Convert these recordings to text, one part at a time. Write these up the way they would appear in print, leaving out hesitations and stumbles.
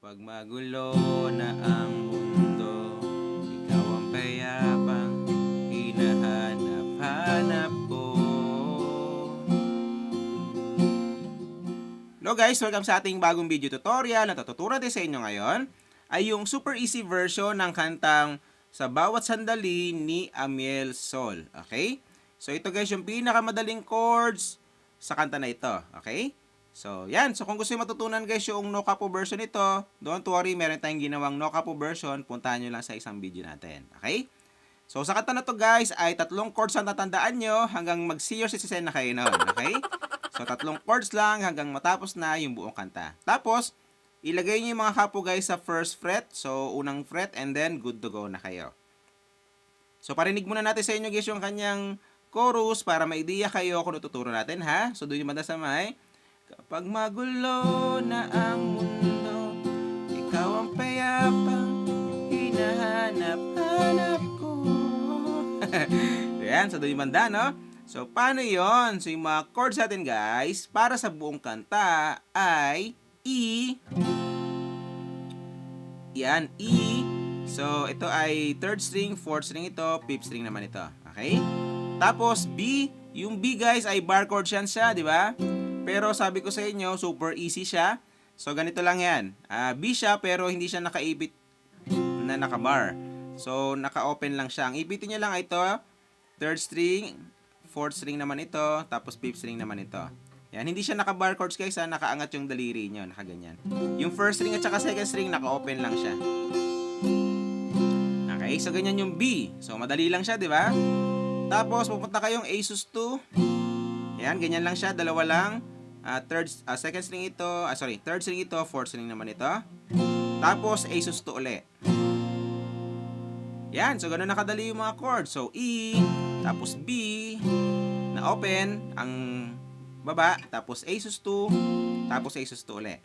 Kapag magulo na ang mundo, ikaw ang payapang hinahanap-hanap ko. Hello guys! Welcome sa ating bagong video tutorial. Na tututunan natin sa inyo ngayon ay yung super easy version ng kantang Sa Bawat Sandali ni Amiel Sol. Okay? So ito guys yung pinakamadaling chords sa kanta na ito. Okay? So, yan. So, kung gusto nyo matutunan guys yung no capo version nito, don't worry, meron tayong ginawang no capo version. Puntahan nyo lang sa isang video natin. Okay? So, sa kanta na to guys, ay tatlong chords ang tatandaan nyo hanggang mag-see your sisisen na kayo nun. Okay? So, tatlong chords lang hanggang matapos na yung buong kanta. Tapos, ilagay nyo yung mga capo guys sa first fret. So, unang fret and then good to go na kayo. So, parinig muna natin sa inyo guys yung kanyang chorus para ma-idea kayo kung tuturo natin ha. So, doon yung banda sa may. Kapag magulo na ang mundo, ikaw ang payapang hinahanap-hanap ko. Ayan, sa doon yung banda, no? So, paano yon? So, yung mga chords natin, guys, para sa buong kanta ay E. Yan, E. So, ito ay 3rd string, 4th string ito, 5th string naman ito. Okay? Tapos, B. Yung B, guys, ay bar chord siya, di ba? Pero sabi ko sa inyo, super easy siya. So, ganito lang yan. B siya, pero hindi siya nakaipit na nakabar. So, naka-open lang siya. Ang ipitin nyo lang ay ito, 3rd string, 4th string naman ito, tapos 5th string naman ito. Yan, hindi siya naka-bar chords guys, nakaangat yung daliri nyo, nakaganyan. Yung 1st string at saka 2nd string, naka-open lang siya. Okay, so ganyan yung B. So, madali lang siya, di ba? Tapos, pupunta kayong A sus2. Yan, ganyan lang siya, dalawa lang. 2nd string ito, 3rd string ito, 4th string naman ito. Tapos, A sus2 ulit. Yan, so ganun nakadali yung mga chords. So, E, tapos B, na open, ang baba, tapos A sus2, tapos A sus2 ulit.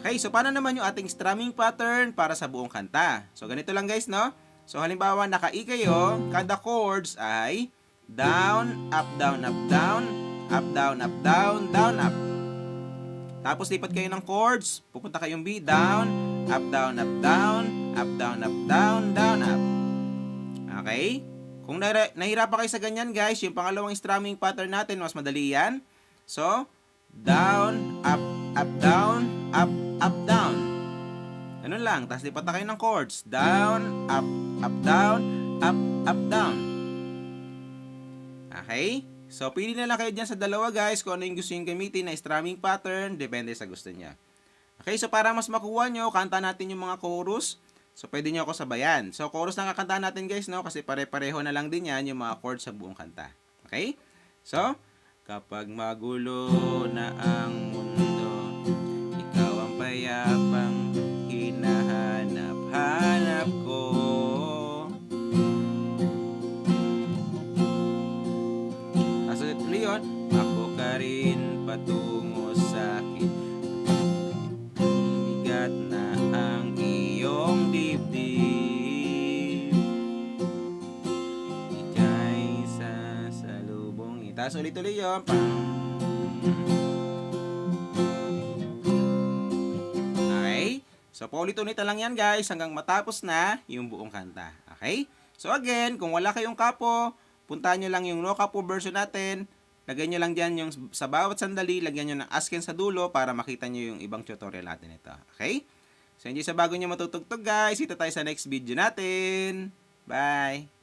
Okay, so paano naman yung ating strumming pattern para sa buong kanta? So, ganito lang guys, no? So, halimbawa, naka-E kayo, kada chords ay down, up, down, up, down, up, down, up, down, down, up. Tapos lipat kayo ng chords, pupunta kayong B, down, up, down, up, down, up, down, up, down, down, up. Okay? Kung nahirapan kayo sa ganyan guys, yung pangalawang strumming pattern natin, mas madali yan. So, down, up, down, up, down. Ganun lang. Tapos lipat na kayo ng chords, down, up, down, up, down. Okay? So, pili na lang kayo dyan sa dalawa guys kung ano yung gusto yung gamitin na strumming pattern. Depende sa gusto niya. Okay, so para mas makuha nyo, kanta natin yung mga chorus. So, pwede nyo ako sabayan. So, chorus na kakanta natin guys, no? Kasi pare-pareho na lang din yan yung mga chords sa buong kanta. Okay? So, kapag magulo na ang mundo, ikaw ang payapang hinahanap-hanap ko. Ako ka rin patungo sa akin. Bigat na ang iyong dibdib. Ika'y sasalubong. Itaas ulit-ulit yun. Okay? So, paulit-ulit lang yan guys hanggang matapos na yung buong kanta. Okay? So, again, kung wala kayong kapo, puntahan nyo lang yung no capo version natin. Lagyan nyo lang dyan yung sa bawat sandali, lagyan nyo ng asken sa dulo para makita nyo yung ibang tutorial natin ito. Okay? So, hindi sa bago nyo matutugtog guys. Kita tayo sa next video natin. Bye!